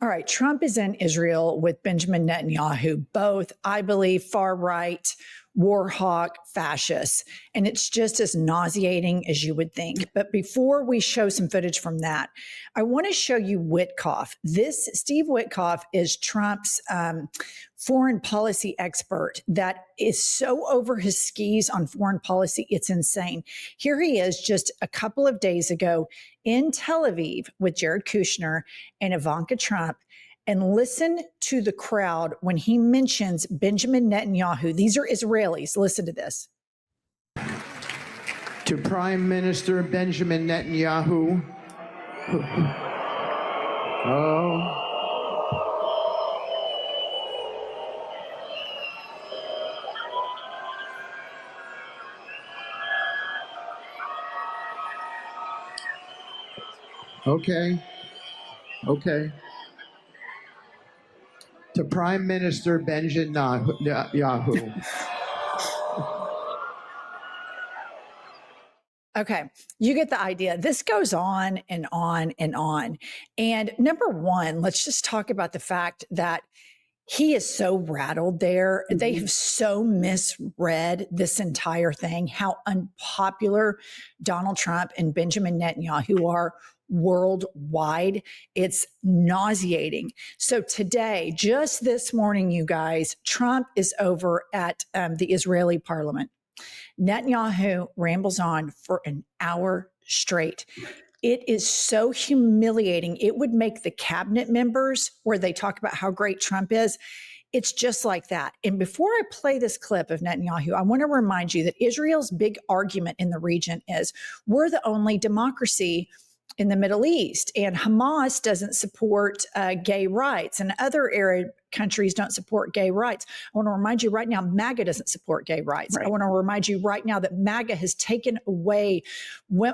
All right, Trump is in Israel with Benjamin Netanyahu, both, I believe, far right, war hawk fascists. And it's just as nauseating as you would think. But before we show some footage from that, I want to show you Witkoff. Steve Witkoff is Trump's foreign policy expert that is so over his skis on foreign policy. It's insane. Here he is just a couple of days ago in Tel Aviv with Jared Kushner and Ivanka Trump. And listen to the crowd when he mentions Benjamin Netanyahu. These are Israelis. Listen to this. To Prime Minister Benjamin Netanyahu. Oh. Okay. To Prime Minister Benjamin Netanyahu. Okay, you get the idea. This goes on and on and on. And number one, let's just talk about the fact that he is so rattled there. Mm-hmm. They have so misread this entire thing, how unpopular Donald Trump and Benjamin Netanyahu are worldwide. It's nauseating. So today, just this morning, you guys, Trump is over at the Israeli parliament. Netanyahu rambles on for an hour straight. It is so humiliating. It would make the cabinet members, where they talk about how great Trump is, it's just like that. And before I play this clip of Netanyahu, I want to remind you that Israel's big argument in the region is we're the only democracy in the Middle East, and Hamas doesn't support gay rights, and other Arab countries don't support gay rights. I want to remind you right now, MAGA doesn't support gay rights. Right. I want to remind you right now that MAGA has taken away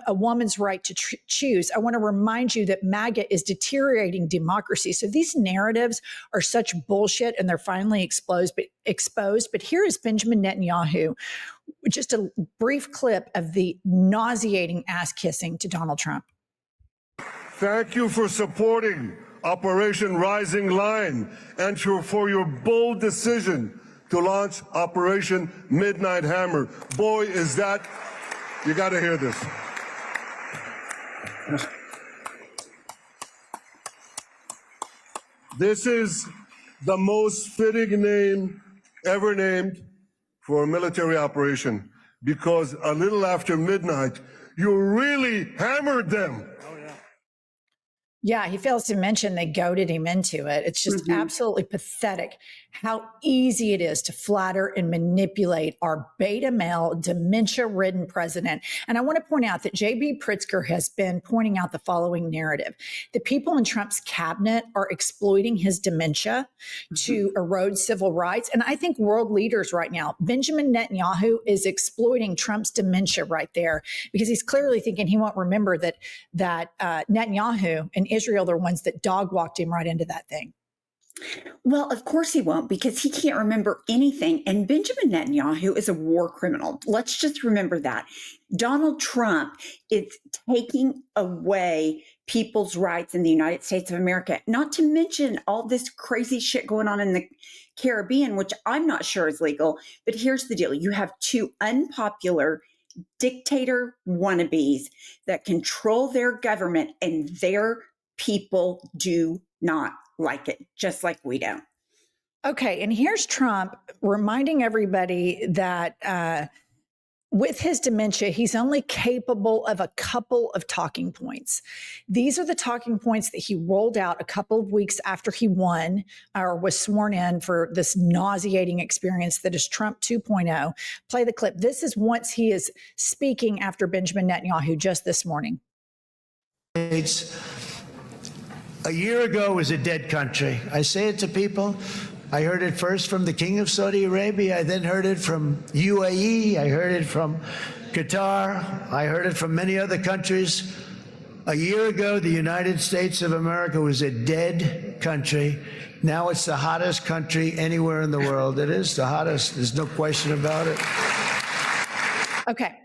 a woman's right to choose. I want to remind you that MAGA is deteriorating democracy. So these narratives are such bullshit, and they're finally exposed. But here is Benjamin Netanyahu, just a brief clip of the nauseating ass kissing to Donald Trump. Thank you for supporting Operation Rising Lion and for your bold decision to launch Operation Midnight Hammer. Boy, is that, you got to hear this. This is the most fitting name ever named for a military operation, because a little after midnight, you really hammered them. Yeah, he fails to mention they goaded him into it. It's just absolutely pathetic how easy it is to flatter and manipulate our beta male, dementia-ridden president. And I want to point out that J.B. Pritzker has been pointing out the following narrative. The people in Trump's cabinet are exploiting his dementia to erode civil rights. And I think world leaders right now, Benjamin Netanyahu is exploiting Trump's dementia right there, because he's clearly thinking he won't remember that Netanyahu and Israel, they're ones that dog walked him right into that thing. Well, of course he won't, because he can't remember anything. And Benjamin Netanyahu is a war criminal. Let's just remember that. Donald Trump is taking away people's rights in the United States of America, not to mention all this crazy shit going on in the Caribbean, which I'm not sure is legal. But here's the deal. You have two unpopular dictator wannabes that control their government, and their people do not like it, just like we don't. Okay, and here's Trump reminding everybody that with his dementia, he's only capable of a couple of talking points. These are the talking points that he rolled out a couple of weeks after he won or was sworn in for this nauseating experience that is Trump 2.0. Play the clip. This is once he is speaking after Benjamin Netanyahu just this morning. A year ago was a dead country. I say it to people. I heard it first from the King of Saudi Arabia. I then heard it from UAE. I heard it from Qatar. I heard it from many other countries. A year ago, the United States of America was a dead country. Now it's the hottest country anywhere in the world. It is the hottest. There's no question about it. Okay.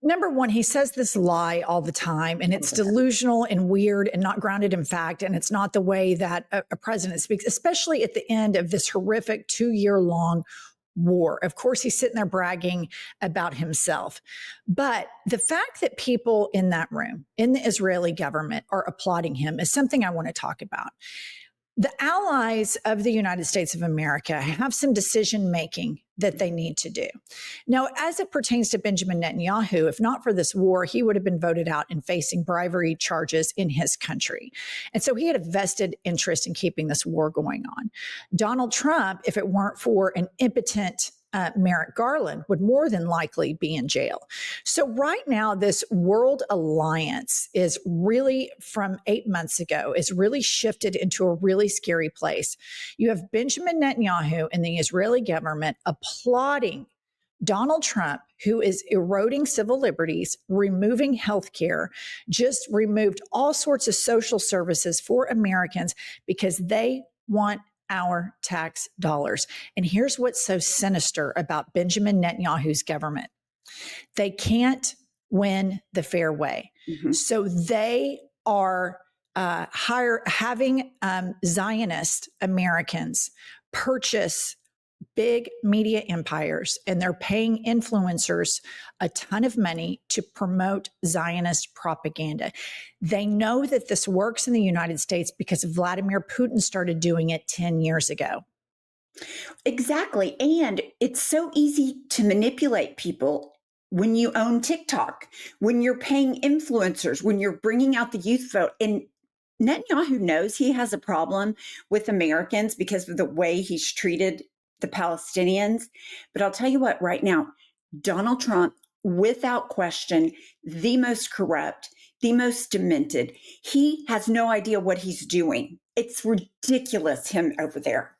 Number one, he says this lie all the time, and it's delusional and weird and not grounded in fact. And it's not the way that a president speaks, especially at the end of this horrific 2-year-long war. Of course, he's sitting there bragging about himself. But the fact that people in that room, in the Israeli government, are applauding him is something I want to talk about. The allies of the United States of America have some decision making that they need to do. Now, as it pertains to Benjamin Netanyahu, if not for this war, he would have been voted out and facing bribery charges in his country. And so he had a vested interest in keeping this war going on. Donald Trump, if it weren't for an impotent Merrick Garland, would more than likely be in jail. So right now, this world alliance is really, from 8 months ago, is really shifted into a really scary place. You have Benjamin Netanyahu and the Israeli government applauding Donald Trump, who is eroding civil liberties, removing health care, just removed all sorts of social services for Americans because they want our tax dollars. And here's what's so sinister about Benjamin Netanyahu's government. They can't win the fair way. Mm-hmm. So they are having Zionist Americans purchase big media empires, and they're paying influencers a ton of money to promote Zionist propaganda. They know that this works in the United States because Vladimir Putin started doing it 10 years ago. Exactly. And it's so easy to manipulate people when you own TikTok, when you're paying influencers, when you're bringing out the youth vote. And Netanyahu knows he has a problem with Americans because of the way he's treated the Palestinians. But I'll tell you what, right now, Donald Trump, without question, the most corrupt, the most demented. He has no idea what he's doing. It's ridiculous, him over there.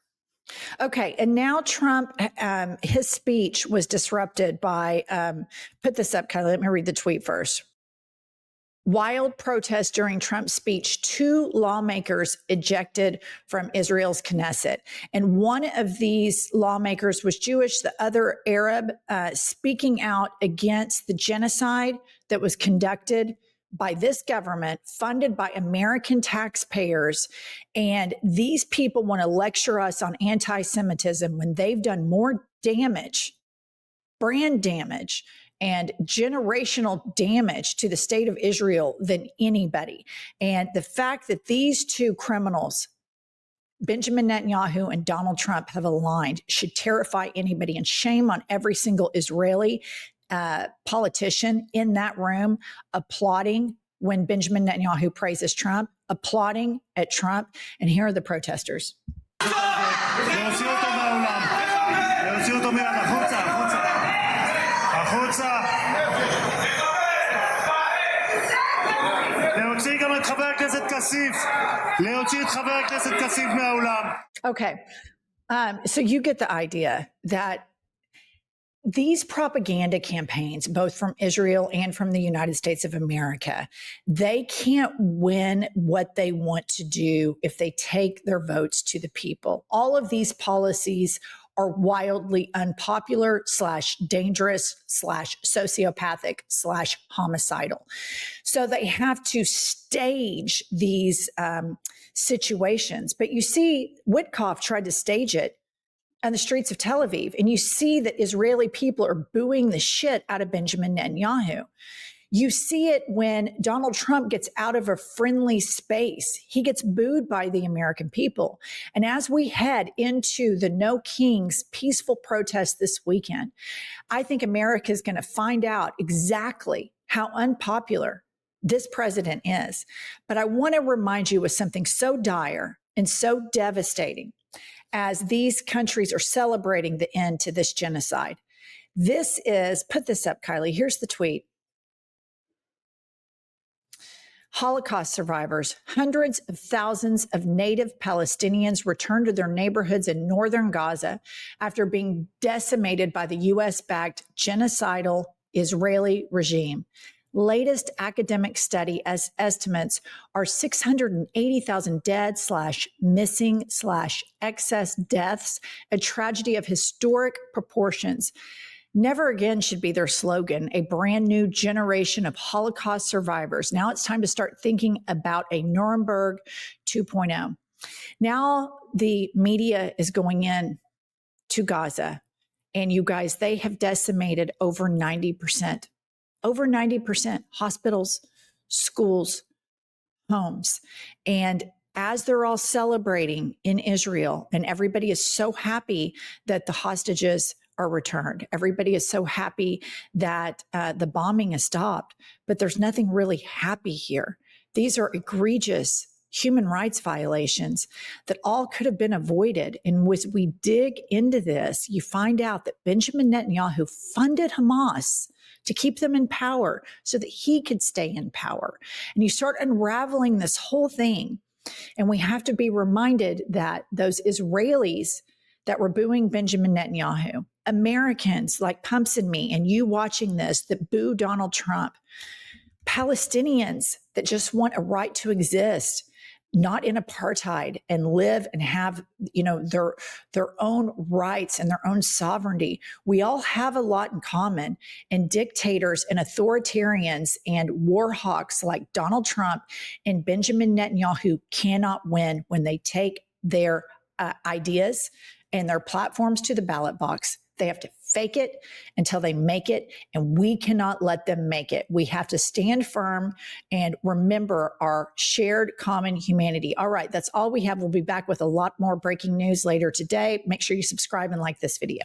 Okay. And now Trump, his speech was disrupted by, put this up, Kylie, let me read the tweet first. Wild protests during Trump's speech, 2 lawmakers ejected from Israel's Knesset. And one of these lawmakers was Jewish, the other Arab, speaking out against the genocide that was conducted by this government, funded by American taxpayers. And these people want to lecture us on anti-Semitism when they've done more damage, brand damage, and generational damage to the state of Israel than anybody. And the fact that these 2 criminals, Benjamin Netanyahu and Donald Trump, have aligned should terrify anybody, and shame on every single Israeli politician in that room applauding when Benjamin Netanyahu praises Trump, applauding at Trump. And here are the protesters. Okay. So you get the idea that these propaganda campaigns, both from Israel and from the United States of America, they can't win what they want to do if they take their votes to the people. All of these policies are wildly unpopular / dangerous / sociopathic / homicidal. So they have to stage these situations. But you see, Witkoff tried to stage it on the streets of Tel Aviv, and you see that Israeli people are booing the shit out of Benjamin Netanyahu. You see it when Donald Trump gets out of a friendly space. He gets booed by the American people. And as we head into the No Kings peaceful protest this weekend, I think America is going to find out exactly how unpopular this president is. But I want to remind you of something so dire and so devastating as these countries are celebrating the end to this genocide. This is, put this up, Kylie. Here's the tweet. Holocaust survivors, hundreds of thousands of native Palestinians returned to their neighborhoods in northern Gaza after being decimated by the U.S.-backed genocidal Israeli regime. Latest academic study as estimates are 680,000 dead / missing / excess deaths, a tragedy of historic proportions. Never again should be their slogan, a brand new generation of Holocaust survivors. Now it's time to start thinking about a Nuremberg 2.0. Now the media is going in to Gaza, and you guys, they have decimated over 90%. Over 90%. Hospitals, schools, homes. And as they're all celebrating in Israel, and everybody is so happy that the hostages are returned. Everybody is so happy that the bombing has stopped, but there's nothing really happy here. These are egregious human rights violations that all could have been avoided. And as we dig into this, you find out that Benjamin Netanyahu funded Hamas to keep them in power so that he could stay in power. And you start unraveling this whole thing. And we have to be reminded that those Israelis that were booing Benjamin Netanyahu, Americans like Pumps and me, and you watching this that boo Donald Trump, Palestinians that just want a right to exist, not in apartheid, and live and have, their own rights and their own sovereignty. We all have a lot in common. And dictators and authoritarians and war hawks like Donald Trump and Benjamin Netanyahu cannot win when they take their ideas and their platforms to the ballot box. They have to fake it until they make it, and we cannot let them make it. We have to stand firm and remember our shared common humanity. All right, that's all we have. We'll be back with a lot more breaking news later today. Make sure you subscribe and like this video.